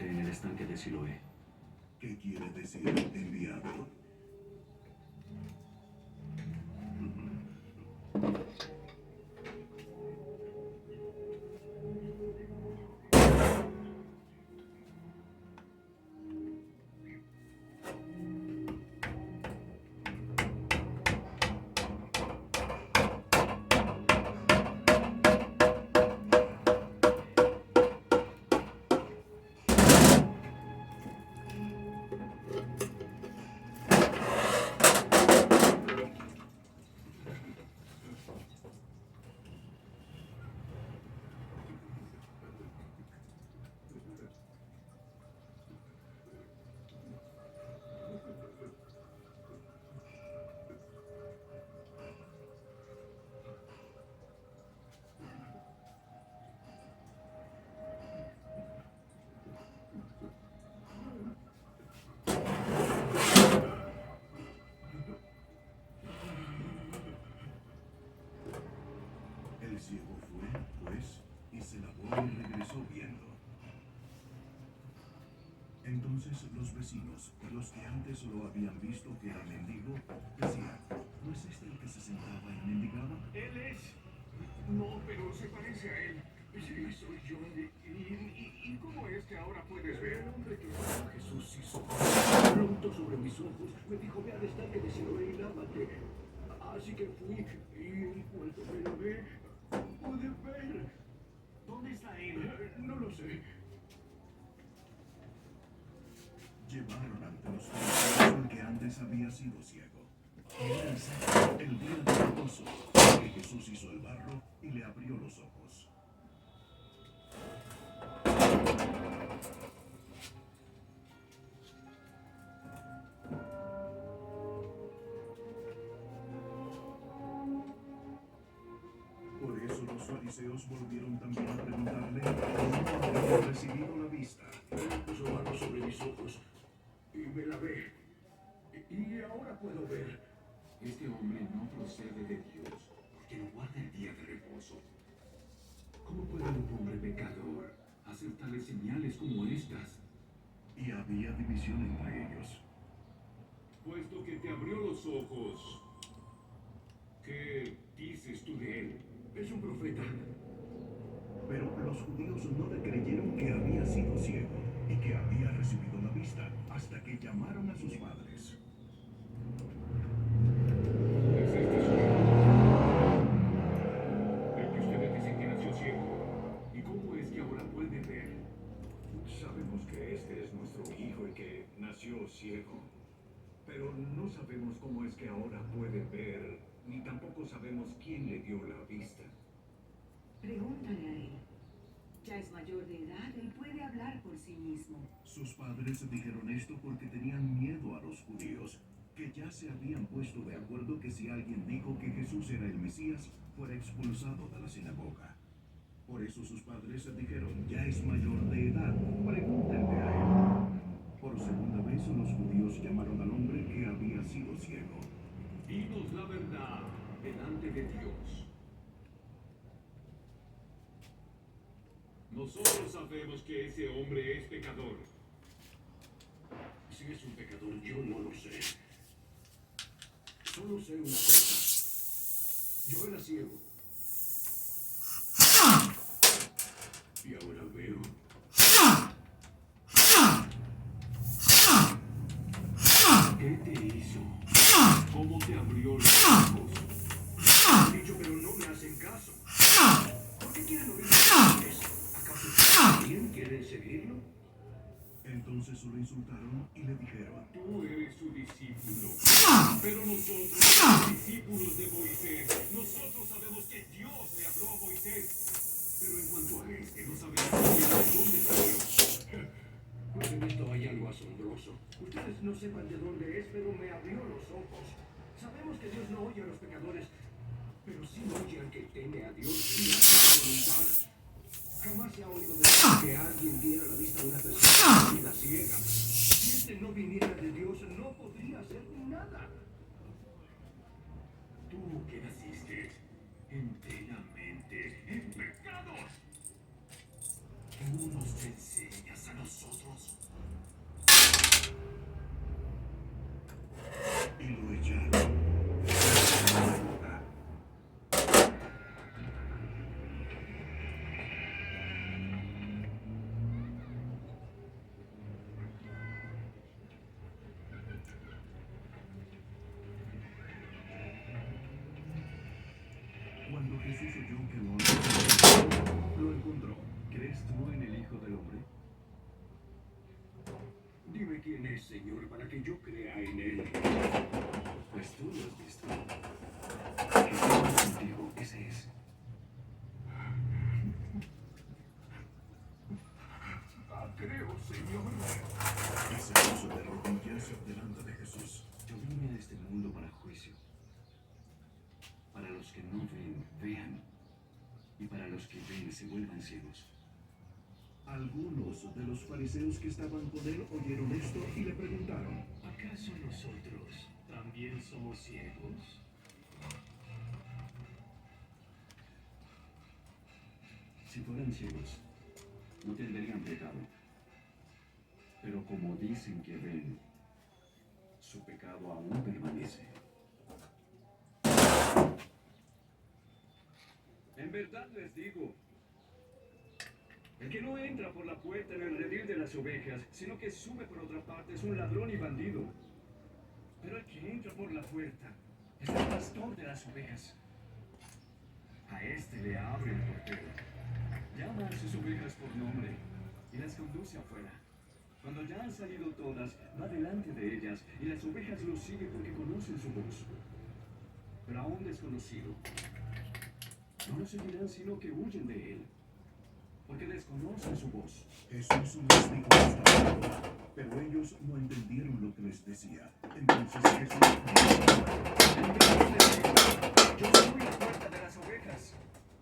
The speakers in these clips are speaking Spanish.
muerte en el estanque de Siloé. ¿Qué quiere decir enviado? El ciego fue, pues, y se lavó y regresó viendo. Entonces los vecinos, los que antes lo habían visto que era mendigo, decían, ¿no es este el que se sentaba y mendigaba? Él es. No, pero se parece a él. Sí, soy yo. ¿Y cómo es que ahora puedes ver? El hombre que llamó Jesús hizo. Preguntó sobre mis ojos. Me dijo, ve al estanque de Siloé y lávate. Así que fui y cuando me lavé, pude ver. ¿Dónde está él? No lo sé. Llevaron ante los fariseos al que antes había sido ciego. Era el sábado, el día de reposo, que Jesús hizo el barro y le abrió los ojos. Por eso los fariseos volvieron también a preguntarle cómo había recibido la vista. Él puso mano sobre mis ojos y me lavé. Y ahora puedo ver. Este hombre no procede de Dios, porque no guarda el día de reposo. ¿Cómo puede un hombre pecador hacer tales señales como estas? Y había división entre ellos. Puesto que te abrió los ojos, ¿qué dices tú de él? Es un profeta. Pero los judíos no le creyeron que había sido ciego y que había recibido la vista hasta que llamaron a sus padres. ¿Es este su hijo? El que ustedes dicen que nació ciego. ¿Y cómo es que ahora puede ver? Sabemos que este es nuestro hijo y que nació ciego. Pero no sabemos cómo es que ahora puede ver, ni tampoco sabemos quién le dio la vista. Pregúntale a él. Ya es mayor de edad y puede hablar por sí mismo. Sus padres dijeron esto porque tenían miedo a los judíos, que ya se habían puesto de acuerdo que si alguien dijo que Jesús era el Mesías, fuera expulsado de la sinagoga. Por eso sus padres dijeron, ya es mayor de edad, pregúntenle a él. Por segunda vez los judíos llamaron al hombre que había sido ciego. Dinos la verdad delante de Dios. Nosotros sabemos que ese hombre es pecador. Si es un pecador, yo no lo sé. Solo sé una cosa. Yo era ciego. Y ahora veo. ¿Qué te hizo? ¿Cómo te abrió los ojos? He dicho, pero no me hacen caso. ¿Por qué quieren oír mis ¿Acaso también quieren seguirlo? Entonces lo insultaron y le dijeron, Tú eres su discípulo. Pero nosotros somos discípulos de Moisés. Nosotros sabemos que Dios le habló a Moisés. Pero en cuanto a este, no sabemos de dónde salió. Pues en esto hay algo asombroso. Ustedes no sepan de dónde es, pero me abrió los ojos. Sabemos que Dios no oye a los pecadores, pero sí oye al que teme a Dios y a su voluntad. Jamás se ha oído decir que alguien diera la vista a una persona que la ciega. Si este no viniera de Dios, no podría hacer nada. Tú que naciste enteramente en pecados. Tú nos enseñas a nosotros quién es, Señor, para que yo crea en él. Pues tú lo has visto. Jesús contigo, ese es. Creo, Señor. Y se puso de rodillas delante de Jesús. Yo vine a este mundo para juicio. Para los que no ven, vean. Y para los que ven, se vuelvan ciegos. Algunos de los fariseos que estaban con él oyeron esto y le preguntaron: ¿Acaso nosotros también somos ciegos? Si fueran ciegos, no tendrían pecado. Pero como dicen que ven, su pecado aún permanece. En verdad les digo, el que no entra por la puerta en el redil de las ovejas, sino que sube por otra parte, es un ladrón y bandido. Pero el que entra por la puerta es el pastor de las ovejas. A este le abre el portero, llama a sus ovejas por nombre y las conduce afuera. Cuando ya han salido todas, va delante de ellas y las ovejas lo siguen porque conocen su voz. Pero a un desconocido no lo seguirán, sino que huyen de él, porque desconocen su voz. Jesús les dijo esta parábola, pero ellos no entendieron lo que les decía. Entonces Jesús dijo: Yo soy la puerta de las ovejas.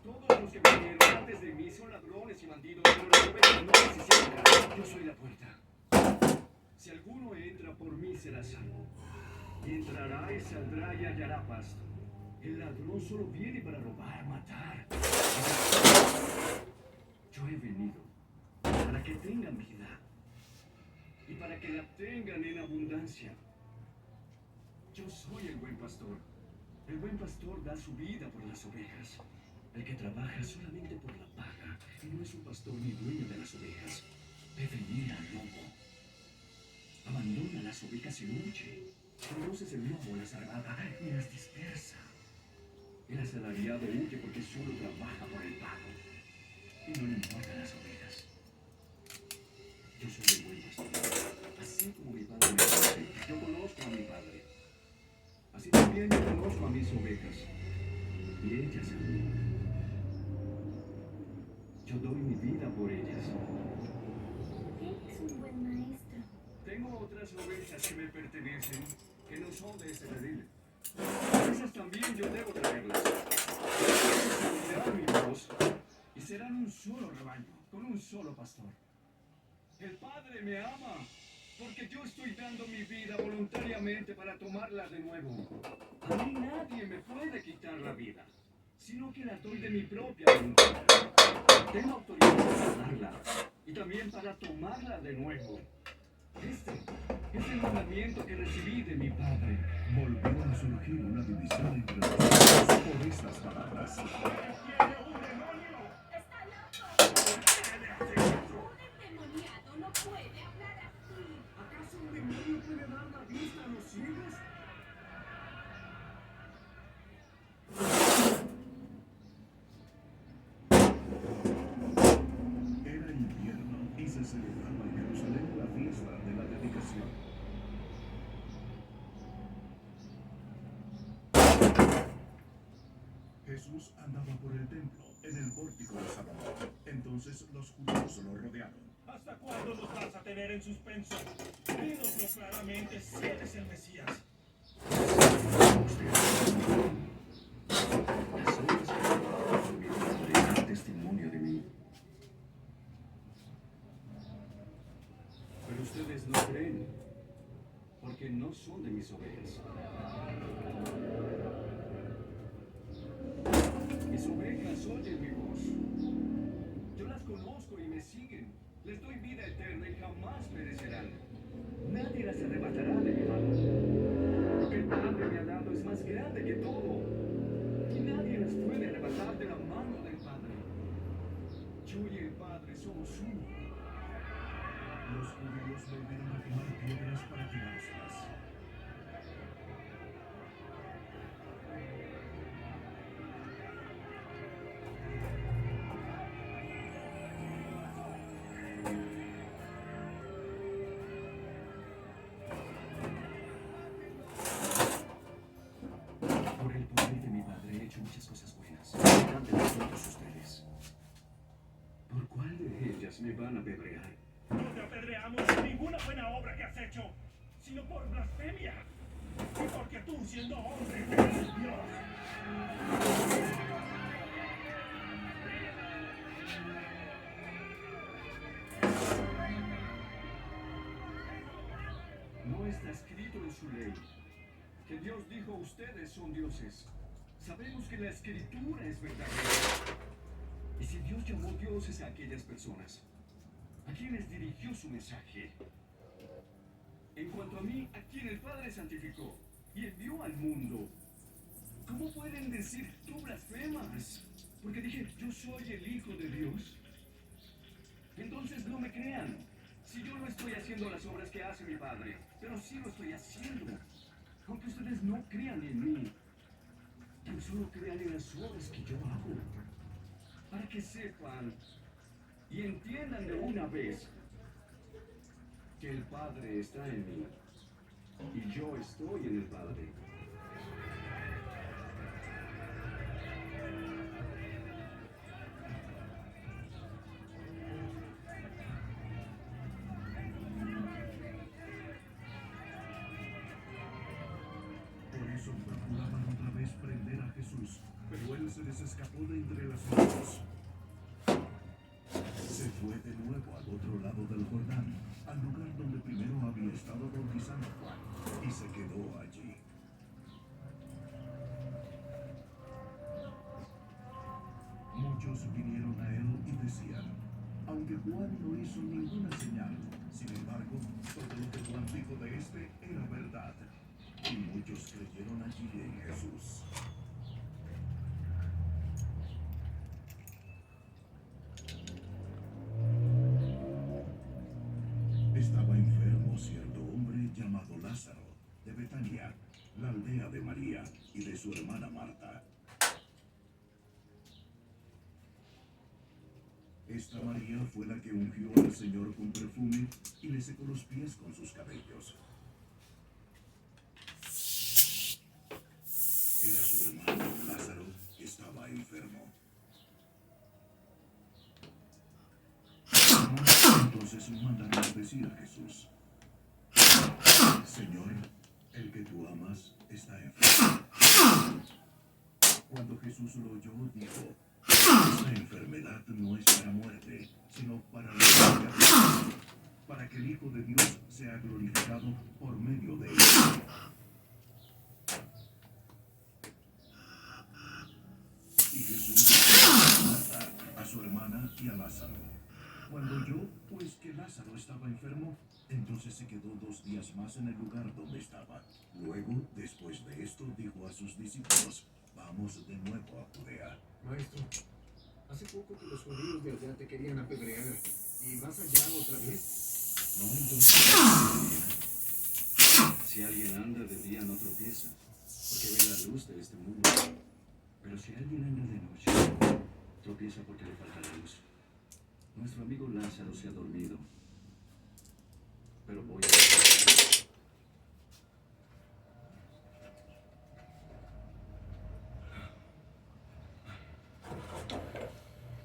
Todos los que vinieron antes de mí son ladrones y bandidos, pero las ovejas no les hicieron caso. Yo soy la puerta. Si alguno entra por mí, será salvo. Y entrará y saldrá y hallará pasto. El ladrón solo viene para robar, matar. Yo he venido para que tengan vida y para que la tengan en abundancia. Yo soy el buen pastor. El buen pastor da su vida por las ovejas. El que trabaja solamente por la paga y no es un pastor ni dueño de las ovejas, ve venir al lobo. Abandona las ovejas y huye. Entonces el lobo las arraba y las dispersa. El asalariado huye porque solo trabaja por el pago y no le importan las ovejas. Yo soy el buen pastor. Así como mi padre me conoce, yo conozco a mi padre. Así también yo conozco a mis ovejas y ellas a mí. Yo doy mi vida por ellas. Eres un buen maestro. Tengo otras ovejas que me pertenecen, que no son de este redil. Esas también yo debo traerlas. Ellas oirán mi voz y serán un solo rebaño, con un solo pastor. El Padre me ama, porque yo estoy dando mi vida voluntariamente para tomarla de nuevo. A mí nadie me puede quitar la vida, sino que la doy de mi propia voluntad. Tengo autoridad para darla y también para tomarla de nuevo. Este es el mandamiento que recibí de mi Padre. Volvió a surgir una división entre los judíos por estas palabras. ¡Está loco! Un endemoniado no puede hablar así. ¿Acaso un demonio puede dar la vista a los ciegos? Era invierno y se celebraba en Jerusalén la fiesta de la dedicación. Jesús andaba por el templo, en el pórtico de Salomón. Entonces los judíos lo rodearon. ¿Hasta cuándo nos vas a tener en suspenso? Dínoslo claramente si eres el Mesías. Las obras que hago por mi Padre dan testimonio de mí. Pero ustedes no creen, porque no son de mis ovejas. Mis ovejas oyen mi voz. Yo las conozco y me siguen. Les doy vida eterna y jamás perecerán. Nadie las arrebatará de mi mano. Lo que el Padre me ha dado es más grande que todo. Y nadie las puede arrebatar de la mano del Padre. Yo y el Padre somos uno. Los judíos volvieron a tomar piedras para tirárselas. ustedes me van a apedrear. No te apedreamos por ninguna buena obra que has hecho, sino por blasfemia. Y porque tú, siendo hombre, eres Dios. No está escrito en su ley que Dios dijo ustedes son dioses. Sabemos que la escritura es verdadera. Y si Dios llamó dioses a aquellas personas, ¿a quienes dirigió su mensaje? En cuanto a mí, a quien el Padre santificó y envió al mundo, ¿cómo pueden decir tú blasfemas? Porque dije, yo soy el Hijo de Dios. Entonces no me crean. Si yo no estoy haciendo las obras que hace mi Padre, pero sí lo estoy haciendo. Aunque ustedes no crean en mí, tan solo crean en las obras que yo hago. Para que sepan y entiendan de una vez que el Padre está en mí y yo estoy en el Padre. Por eso procuraban otra vez prender a Jesús, pero él se les escapó de entre las manos. Se fue de nuevo al otro lado del Jordán, al lugar donde primero había estado bautizando Juan, y se quedó allí. Muchos vinieron a él y decían, aunque Juan no hizo ninguna señal, sin embargo, todo lo que Juan dijo de este era verdad. Y muchos creyeron allí en Jesús. Estaba enfermo cierto hombre llamado Lázaro, de Betania, la aldea de María y de su hermana Marta. Esta María fue la que ungió al Señor con perfume y le secó los pies con sus cabellos. Era su hermano Lázaro, que estaba enfermo. Entonces mandaron a decir a Jesús, Señor, el que tú amas está enfermo. Cuando Jesús lo oyó, dijo, esta enfermedad no es para muerte, sino para la gloria de Dios, para que el Hijo de Dios sea glorificado por medio de él. Y Jesús dijo a Marta, a su hermana y a Lázaro. Cuando oyó, pues, que Lázaro estaba enfermo, entonces se quedó 2 días más en el lugar donde estaba. Luego, después de esto, dijo a sus discípulos, vamos de nuevo a Judea. Maestro, hace poco que los judíos de allá te querían apedrear. ¿Y vas allá otra vez? No hay dos días. Si alguien anda de día no tropieza, porque ve la luz de este mundo. Pero si alguien anda de noche, tropieza porque le falta la luz. Nuestro amigo Lázaro se ha dormido, pero voy a...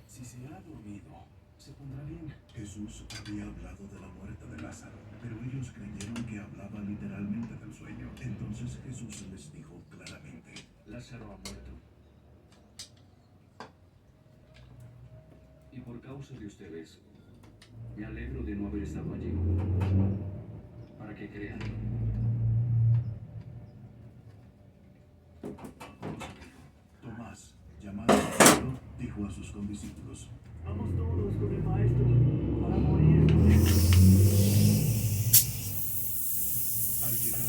Si se ha dormido, se pondrá bien. Jesús había hablado de la muerte de Lázaro, pero ellos creyeron que hablaba literalmente del sueño. Entonces Jesús les dijo claramente, Lázaro ha muerto. Y por causa de ustedes, me alegro de no haber estado allí. Para que crean. Tomás, llamado Pedro, dijo a sus condiscípulos, Vamos todos con el maestro para morir con él. al llegar,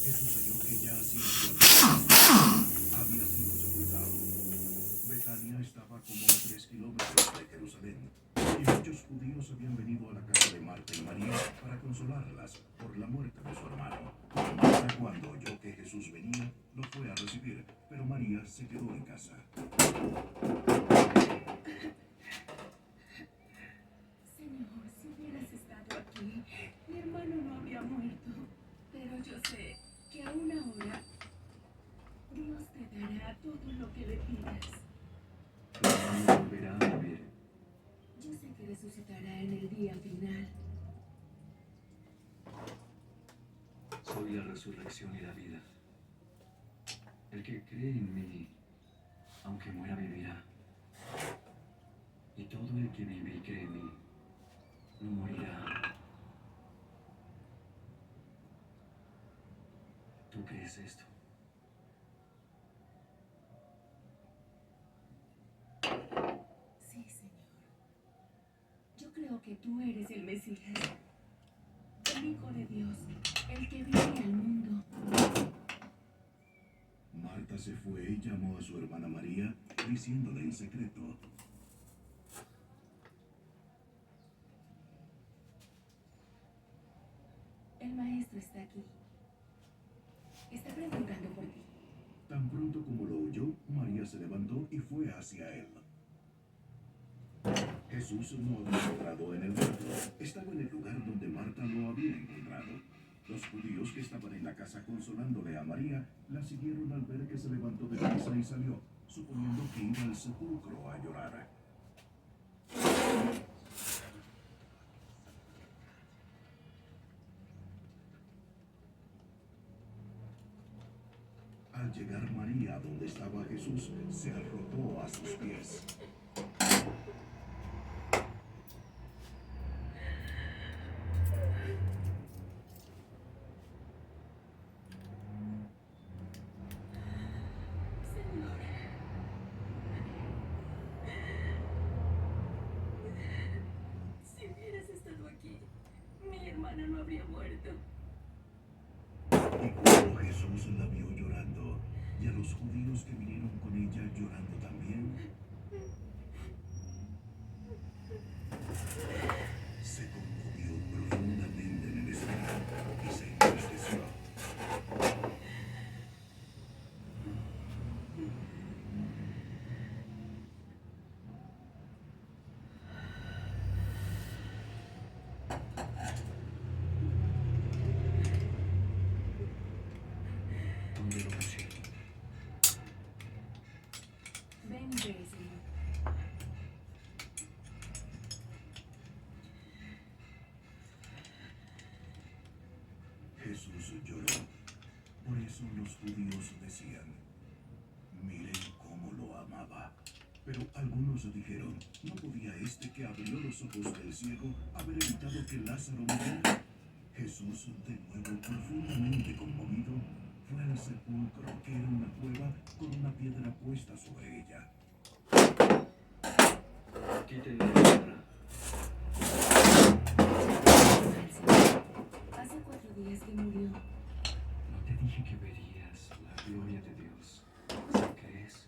Jesús halló que ya hacía 4 días había sido sepultado. Betania estaba como a 3 kilómetros de Jerusalén, y muchos judíos habían venido a la casa de Marta y María para consolarlas por la muerte de su hermano. Marta, cuando oyó que Jesús venía, lo fue a recibir, pero María se quedó en casa. Señor, si hubieras estado aquí, mi hermano no habría muerto. Pero yo sé que a una hora Dios te dará todo lo que le pidas. Tu hermano volverá a vivir. Yo sé que resucitará en el día final. Soy la resurrección y la vida. El que cree en mí, aunque muera, vivirá. Y todo el que vive y cree en mí, no morirá. ¿Tú crees esto? Sí, Señor. Yo creo que tú eres el Mesías, el Hijo de Dios, el que viene al mundo. Marta se fue y llamó a su hermana María, diciéndole en secreto: El maestro está aquí. Está preguntando por ti. Tan pronto como lo oyó, María se levantó y fue hacia él. Jesús no había entrado en el templo, estaba en el lugar donde Marta lo había encontrado. Los judíos que estaban en la casa consolándole a María la siguieron al ver que se levantó de prisa y salió, suponiendo que iba al sepulcro a llorar. Al llegar María donde estaba Jesús, se arrojó a sus pies. Señor. Si hubieras estado aquí, mi hermana no habría muerto. Y cuando Jesús la vio llorando, y a los judíos que vinieron con ella llorando también, se conmovió profundamente en el espíritu y se entristeció. ¿Dónde lo pusieron? Ven y ve, Señor. Jesús lloró. Por eso los judíos decían: miren cómo lo amaba. Pero algunos dijeron: ¿no podía este que abrió los ojos del ciego haber evitado que Lázaro muriera? Jesús, de nuevo profundamente conmovido, fue al sepulcro, que era una cueva con una piedra puesta sobre ella. Quiten la piedra. Hace 4 días que murió. No te dije que verías la gloria de Dios. ¿Sí crees?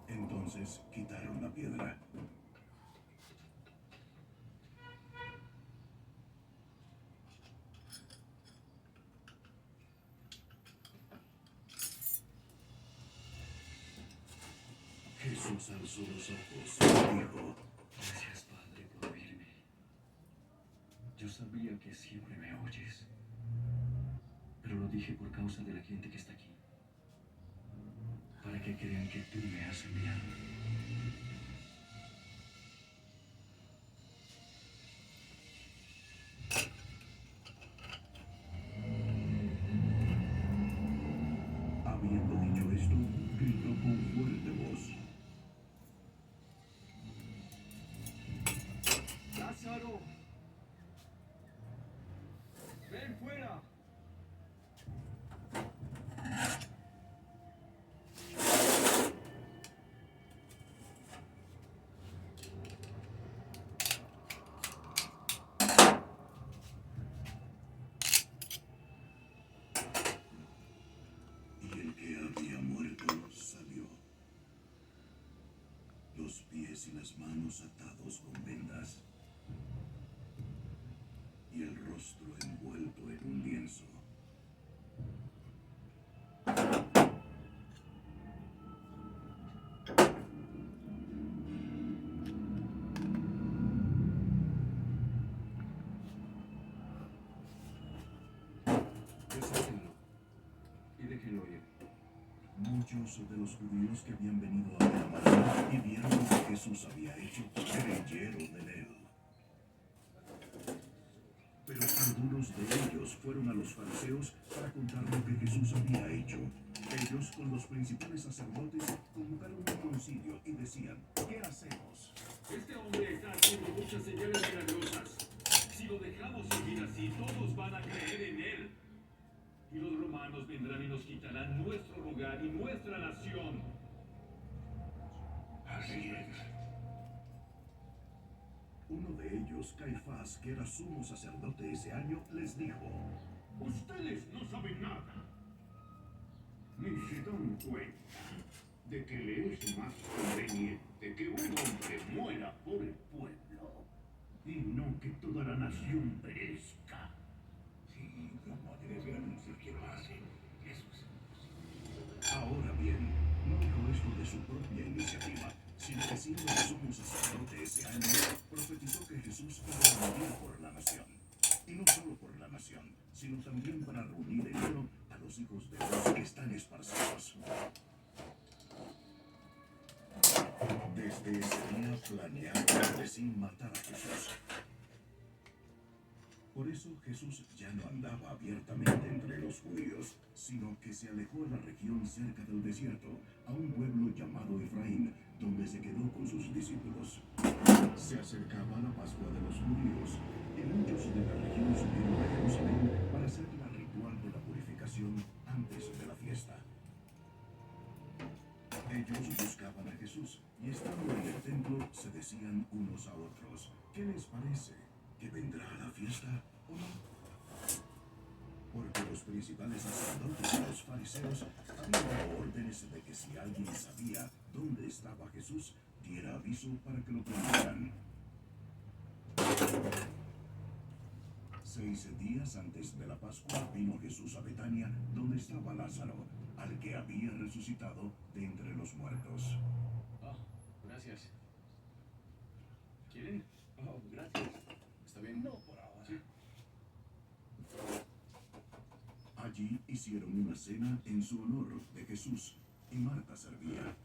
Entonces quitaron la piedra. Jesús alzó los ojos y dijo: Gracias, Padre, por oírme. Yo sabía que siempre me oyes, pero lo dije por causa de la gente que está aquí, para que crean que tú me has enviado. Habiendo dicho esto, gritó con fuerte voz: ¡Lázaro! ¡Ven fuera! Y el que había muerto salió, los pies y las manos atados con vendas, y el rostro envuelto en un lienzo. Muchos de los judíos que habían venido a ver a María y vieron lo que Jesús había hecho, creyeron en él. Pero algunos de ellos fueron a los fariseos para contar lo que Jesús había hecho. Ellos, con los principales sacerdotes, convocaron un concilio y decían: ¿qué hacemos? Este hombre está haciendo muchas señales milagrosas. Si lo dejamos seguir así, todos van a creer en él. Y los romanos vendrán y nos quitarán nuestro lugar y nuestra nación. Así es. Uno de ellos, Caifás, que era sumo sacerdote ese año, les dijo: Ustedes no saben nada. Ni se dan cuenta de que le es más conveniente que un hombre muera por el pueblo y no que toda la nación perezca. Sí, no puede ver anuncios que lo hacen. Jesús. Ahora bien, no dijo esto de su propia iniciativa, sino que siendo el sumo sacerdote ese año, profetizó que Jesús iba a morir por la nación. Y no solo por la nación, sino también para reunir en uno a los hijos de Dios que están esparcidos. Desde ese día planearon entre sí matar a Jesús. Por eso Jesús ya no andaba abiertamente entre los judíos, sino que se alejó a la región cerca del desierto, a un pueblo llamado Efraín, donde se quedó con sus discípulos. Se acercaba la Pascua de los judíos, y muchos de la región subieron a Jerusalén para hacer la ritual de la purificación antes de la fiesta. Ellos buscaban a Jesús, y estando en el templo se decían unos a otros: ¿qué les parece? ¿Que vendrá a la fiesta o no? Porque los principales sacerdotes y los fariseos habían dado órdenes de que si alguien sabía dónde estaba Jesús, diera aviso para que lo prendieran. 6 días antes de la Pascua vino Jesús a Betania, donde estaba Lázaro, al que había resucitado de entre los muertos. Oh, gracias. ¿Quieren? Oh, gracias. ¿Está bien? No por ahora. Sí. Allí hicieron una cena en su honor de Jesús, y Marta servía.